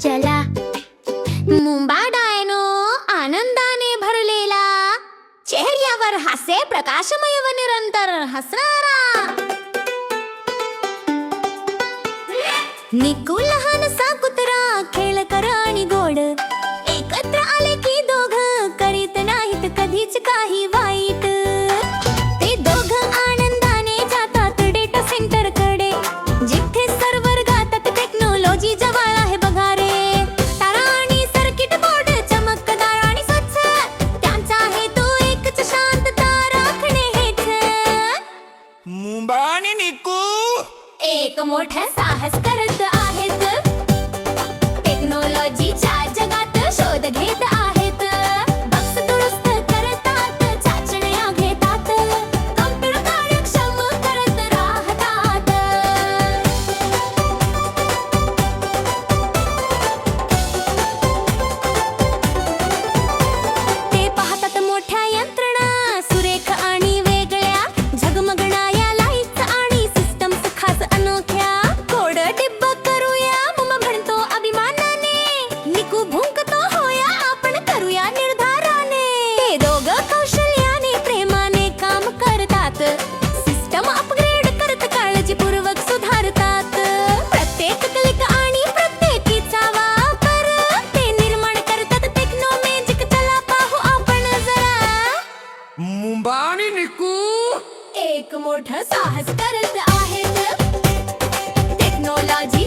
चला मुंबा डायनो आनंदाने भरलेला, चेहऱ्यावर हास्य प्रकाशमय व निरंतर हसणारा. निकू लहानसा कुत्रा खेळकर आणि गोड, एकत्र आले की दोघं करीत नाहीत कधीच काही वाईट. ते दोघं आनंदाने जातात डेटा सेंटर कडे, जिथे सर्व्हर गातात टेक्नॉलॉजी जवळ आहे बघा रे. तारा आणि सर्किट बोर्ड चमकदार आणि स्वच्छ, त्यांचा हेतू एकच शांतता राखणे हेच. मुंबा आणि निकू एक मोठं साहस करत आहेत, टेक्नॉलॉजीच्या जगात शोध घेत आहेत. बग्स दुरुस्त करतात, चाचण्या घेतात, कॉम्प्युटर कार्यक्षम करत राहतात. ते पाहतात मोठ्या यंत्रणा सुरेख आणि वेगळ्या, झगमगणाऱ्या लाईट्स आणि सिस्टम्स खास अनोख्या. कोड टिब्बक करूया मम म्हणतो अभिमानाने, निकू भुंकतो होया आपण करूया निर्धाराने. ते दोघं कौशल्याने प्रेमाने काम करतात, सिस्टम अपग्रेड करत काळजीपूर्वक सुधारतात. प्रत्येक क्लिक आणि प्रत्येकीचा वापर ते निर्माण करतात टेक्नो मॅजिक. चला पाहू आपण जरा. मुंबा आणि निकू एक मोठं साहस करत आहेत, टेक्नॉलॉजी